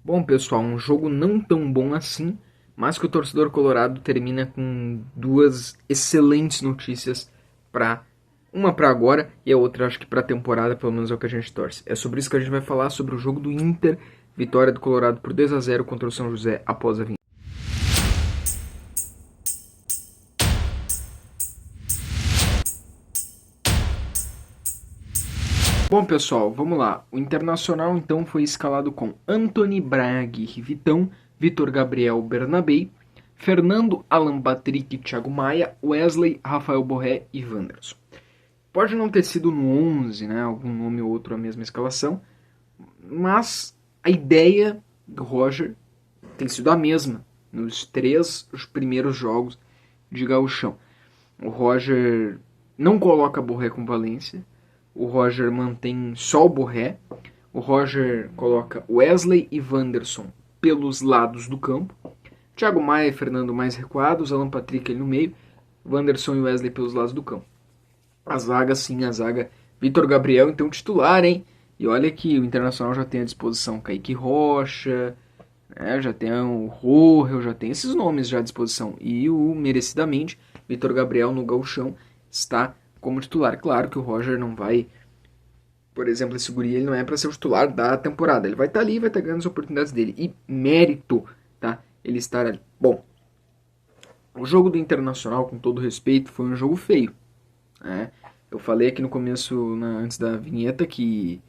Bom, pessoal, um jogo não tão bom assim, mas que o torcedor colorado termina com duas excelentes notícias para uma para agora e a outra acho que para a temporada, pelo menos é o que a gente torce. É sobre isso que a gente vai falar, sobre o jogo do Inter, vitória do Colorado por 2-0 contra o São José após a vinda. Bom, pessoal, vamos lá. O Internacional então foi escalado com Anthony Braga e Vitão, Vitor Gabriel Bernabei, Fernando, Alan Patrick, Thiago Maia, Wesley, Rafael Borré e Wanderson. Pode não ter sido no 11, né, algum nome ou outro a mesma escalação, mas a ideia do Roger tem sido a mesma nos os primeiros jogos de Gauchão. O Roger não coloca Borré com Valência, o Roger mantém só o Borré, o Roger coloca Wesley e Wanderson pelos lados do campo, Thiago Maia e Fernando mais recuados, Alan Patrick ali no meio, Wanderson e Wesley pelos lados do campo. A zaga, sim, a zaga. Vitor Gabriel, então, titular, hein? E olha que o Internacional já tem à disposição Kaique Rocha, né? Já tem o Rohel, já tem esses nomes já à disposição. E o, merecidamente, Vitor Gabriel no gauchão está como titular. Claro que o Roger não vai... Por exemplo, esse guri, ele não é para ser o titular da temporada. Ele vai estar ali, vai estar ganhando as oportunidades dele. E mérito, tá? Ele estar ali. Bom, o jogo do Internacional, com todo respeito, foi um jogo feio. Né? Eu falei aqui no começo, antes da vinheta, que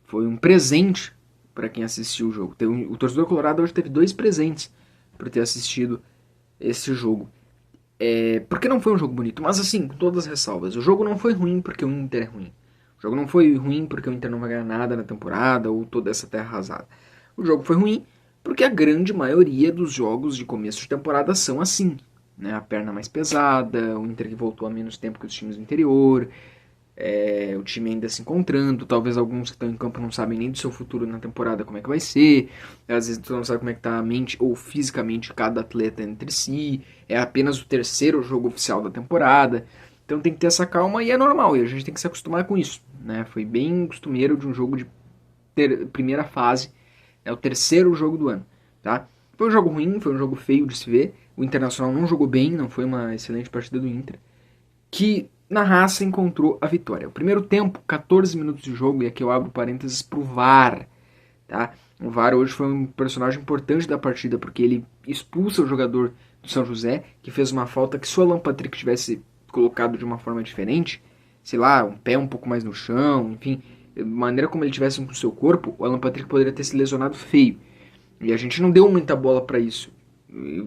foi um presente para quem assistiu o jogo. O torcedor colorado hoje teve dois presentes por ter assistido esse jogo. Porque não foi um jogo bonito, mas assim, com todas as ressalvas. O jogo não foi ruim porque o Inter é ruim. O jogo não foi ruim porque o Inter não vai ganhar nada na temporada ou toda essa terra arrasada. O jogo foi ruim porque a grande maioria dos jogos de começo de temporada são assim. Né? A perna mais pesada, o Inter que voltou a menos tempo que os times do interior, o time ainda se encontrando, talvez alguns que estão em campo não sabem nem do seu futuro na temporada como é que vai ser, às vezes tu não sabe como é que tá a mente ou fisicamente cada atleta entre si, é apenas o terceiro jogo oficial da temporada, então tem que ter essa calma e é normal, e a gente tem que se acostumar com isso, né? Foi bem costumeiro de um jogo de primeira fase, é o terceiro jogo do ano, tá? Foi um jogo ruim, foi um jogo feio de se ver, o Internacional não jogou bem, não foi uma excelente partida do Inter, que na raça encontrou a vitória. O primeiro tempo, 14 minutos de jogo, e aqui eu abro parênteses pro VAR. Tá? O VAR hoje foi um personagem importante da partida, porque ele expulsa o jogador do São José, que fez uma falta que se o Alan Patrick tivesse colocado de uma forma diferente, sei lá, um pé um pouco mais no chão, enfim, de maneira como ele tivesse com o seu corpo, o Alan Patrick poderia ter se lesionado feio. E a gente não deu muita bola para isso.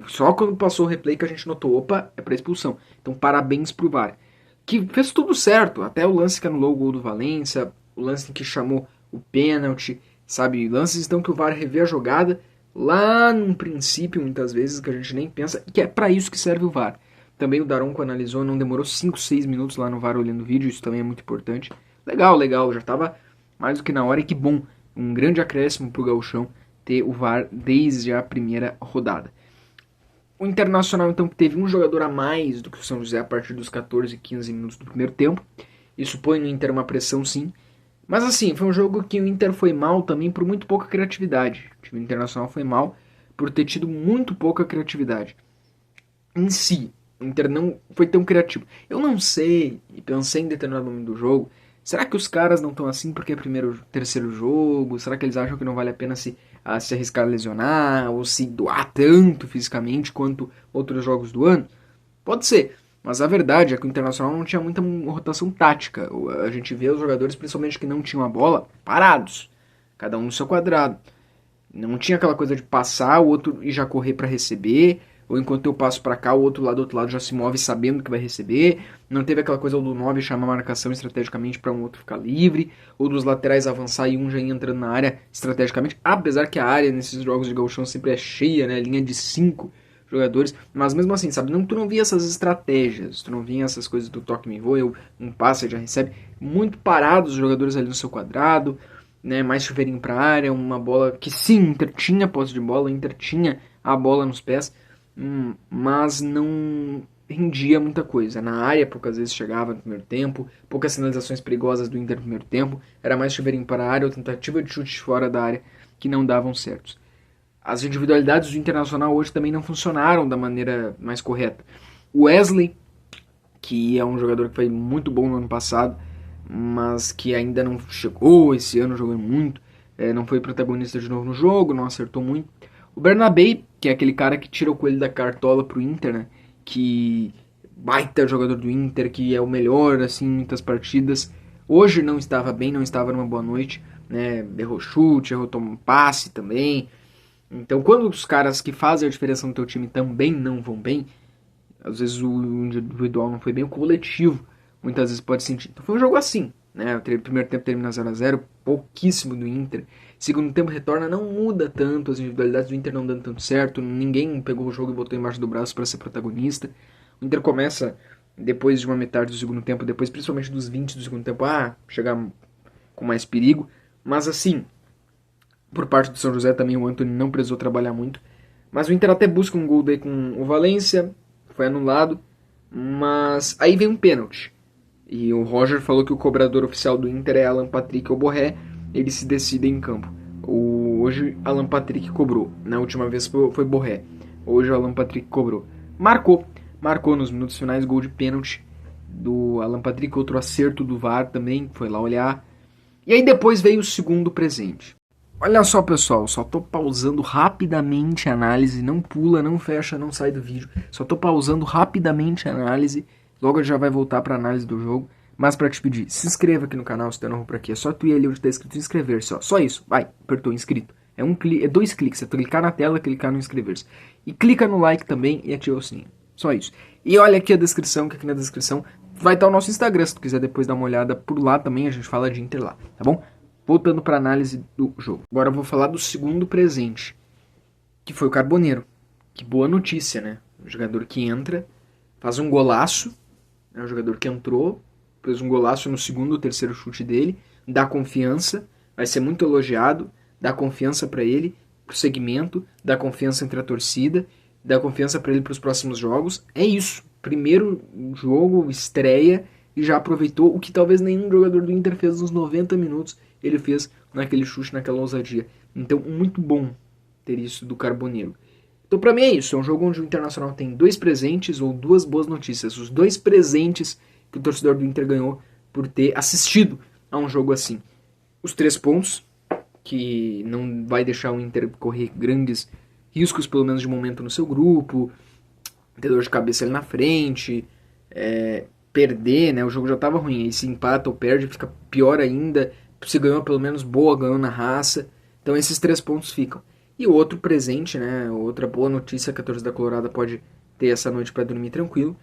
Só quando passou o replay que a gente notou, opa, é para expulsão. Então parabéns pro VAR. Que fez tudo certo, até o lance que anulou o gol do Valência, o lance que chamou o pênalti, sabe? Lances então que o VAR revê a jogada lá num princípio, muitas vezes, que a gente nem pensa, que é para isso que serve o VAR. Também o Daronco analisou, não demorou 5, 6 minutos lá no VAR olhando o vídeo, isso também é muito importante. Legal, legal, já estava mais do que na hora e que bom. Um grande acréscimo pro Gauchão ter o VAR desde a primeira rodada. O Internacional, então, que teve um jogador a mais do que o São José a partir dos 14, 15 minutos do primeiro tempo. Isso põe no Inter uma pressão, sim. Mas, assim, foi um jogo que o Inter foi mal também por muito pouca criatividade. O time Internacional foi mal por ter tido muito pouca criatividade. Em si, o Inter não foi tão criativo. Eu não sei, e pensei em determinado momento do jogo, será que os caras não estão assim porque é primeiro, terceiro jogo? Será que eles acham que não vale a pena se arriscar a lesionar ou se doar tanto fisicamente quanto outros jogos do ano? Pode ser, mas a verdade é que o Internacional não tinha muita rotação tática. A gente vê os jogadores, principalmente que não tinham a bola, parados, cada um no seu quadrado. Não tinha aquela coisa de passar o outro e já correr para receber, ou enquanto eu passo para cá, o outro lado do outro lado já se move sabendo que vai receber. Não teve aquela coisa do 9 chamar a marcação estrategicamente para um outro ficar livre, ou dos laterais avançar e um já ir entrando na área estrategicamente. Apesar que a área nesses jogos de gauchão sempre é cheia, né? Linha de 5 jogadores, mas mesmo assim, sabe? Tu não via essas estratégias, tu não via essas coisas do toque me voa, um passe já recebe. Muito parados os jogadores ali no seu quadrado, né? Mais chuveirinho para a área, uma bola que sim, Inter tinha posse de bola, Inter tinha a bola nos pés, mas não rendia muita coisa. Na área, poucas vezes chegava no primeiro tempo, poucas sinalizações perigosas do Inter no primeiro tempo, era mais chuveirinho para a área ou tentativa de chute fora da área que não davam certos. as individualidades do Internacional hoje também não funcionaram da maneira mais correta. O Wesley, que é um jogador que foi muito bom no ano passado, mas que ainda não chegou esse ano jogando muito, não foi protagonista de novo no jogo, não acertou muito. O Bernabei, que é aquele cara que tira o coelho da cartola pro Inter, né? Que baita jogador do Inter, que é o melhor assim em muitas partidas. Hoje não estava bem, não estava numa boa noite, né? Errou chute, errou um passe também. Então, quando os caras que fazem a diferença no teu time também não vão bem, às vezes o individual não foi bem, o coletivo muitas vezes pode sentir. Então foi um jogo assim, né? O primeiro tempo termina 0-0, pouquíssimo do Inter. Segundo tempo retorna, não muda tanto, as individualidades do Inter não dando tanto certo, ninguém pegou o jogo e botou embaixo do braço para ser protagonista. O Inter começa, depois de uma metade do segundo tempo, depois principalmente dos 20 do segundo tempo, chegar com mais perigo. Mas assim, por parte do São José também o Antony não precisou trabalhar muito. Mas o Inter até busca um gol daí com o Valência, foi anulado, mas aí vem um pênalti. E o Roger falou que o cobrador oficial do Inter é Alan Patrick ou Borré, eles se decidem em campo. Hoje Alan Patrick cobrou, na última vez foi Borré, hoje o Alan Patrick cobrou. Marcou nos minutos finais, gol de pênalti do Alan Patrick, outro acerto do VAR também, foi lá olhar. E aí depois veio o segundo presente. Olha só, pessoal, só tô pausando rapidamente a análise, não pula, não fecha, não sai do vídeo. Só tô pausando rapidamente a análise, logo já vai voltar pra análise do jogo. Mas pra te pedir, se inscreva aqui no canal se tá novo por aqui. É só tu ir ali onde tá escrito inscrever-se, ó. Só isso, vai, apertou inscrito. É 2 cliques, é tu clicar na tela, clicar no inscrever-se. E clica no like também e ativa o sininho. Só isso. E olha aqui a descrição, que aqui na descrição vai estar o nosso Instagram, se tu quiser depois dar uma olhada por lá também, a gente fala de Inter lá, tá bom? Voltando para a análise do jogo. Agora eu vou falar do segundo presente, que foi o Carboneiro. Que boa notícia, né? O jogador que entra, faz um golaço, é um jogador que entrou, fez um golaço no segundo ou terceiro chute dele, dá confiança, vai ser muito elogiado, dá confiança para ele, pro segmento, dá confiança entre a torcida, dá confiança para ele para os próximos jogos. É isso. Primeiro jogo, estreia, e já aproveitou o que talvez nenhum jogador do Inter fez nos 90 minutos, ele fez naquele chute, naquela ousadia. Então, muito bom ter isso do Carboneiro. Então, pra mim é isso. É um jogo onde o Internacional tem 2 presentes ou 2 boas notícias. Os 2 presentes que o torcedor do Inter ganhou por ter assistido a um jogo assim. Os 3 pontos, que não vai deixar o Inter correr grandes riscos, pelo menos de momento no seu grupo, ter dor de cabeça ali na frente, perder, né? O jogo já estava ruim, aí se empata ou perde, fica pior ainda. Se ganhou pelo menos boa, ganhou na raça. Então esses 3 pontos ficam. E o outro presente, né? Outra boa notícia que a torcida colorada pode ter essa noite para dormir tranquilo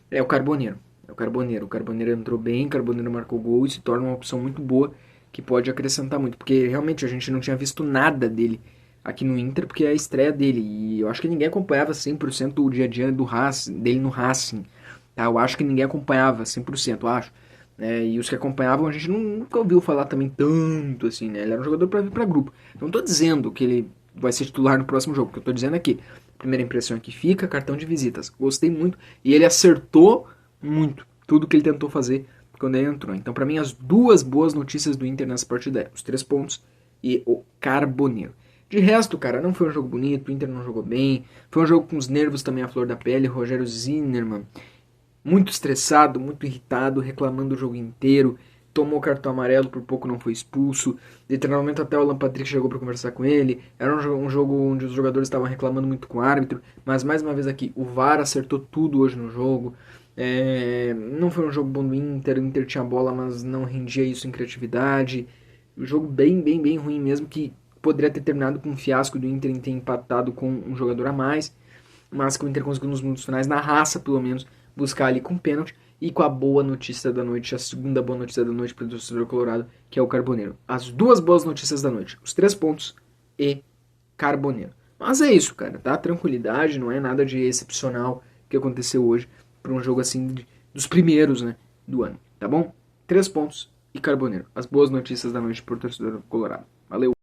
é o Carboneiro. O Carboneiro entrou bem, o Carboneiro marcou gol e se torna uma opção muito boa que pode acrescentar muito. Porque realmente a gente não tinha visto nada dele aqui no Inter, porque é a estreia dele. E eu acho que ninguém acompanhava 100% o dia a dia dele no Racing. Tá? Eu acho que ninguém acompanhava 100%, eu acho. E os que acompanhavam a gente nunca ouviu falar também tanto assim, né? Ele era um jogador para vir para grupo. Não tô dizendo que ele vai ser titular no próximo jogo, o que eu tô dizendo aqui. Primeira impressão é que fica, cartão de visitas. Gostei muito e ele acertou muito tudo que ele tentou fazer quando ele entrou. Então, para mim, as 2 boas notícias do Inter nessa partida é os 3 pontos e o Carboneiro. De resto, cara, não foi um jogo bonito, o Inter não jogou bem. Foi um jogo com os nervos também à flor da pele. Rogério Zinnermann, muito estressado, muito irritado, reclamando o jogo inteiro. Tomou cartão amarelo, por pouco não foi expulso. De treinamento até o Alan Patrick chegou para conversar com ele. Era um jogo onde os jogadores estavam reclamando muito com o árbitro. Mas mais uma vez aqui, o VAR acertou tudo hoje no jogo. Não foi um jogo bom do Inter. O Inter tinha bola, mas não rendia isso em criatividade. Um jogo bem ruim mesmo, que poderia ter terminado com um fiasco do Inter em ter empatado com um jogador a mais. Mas que o Inter conseguiu nos minutos finais, na raça pelo menos, buscar ali com pênalti e com a boa notícia da noite, a segunda boa notícia da noite para o torcedor colorado, que é o Carboneiro. As 2 boas notícias da noite, os 3 pontos e Carboneiro. Mas é isso, cara, tá? Tranquilidade, não é nada de excepcional que aconteceu hoje para um jogo assim dos primeiros, né, do ano, tá bom? 3 pontos e Carboneiro. As boas notícias da noite para o torcedor colorado. Valeu!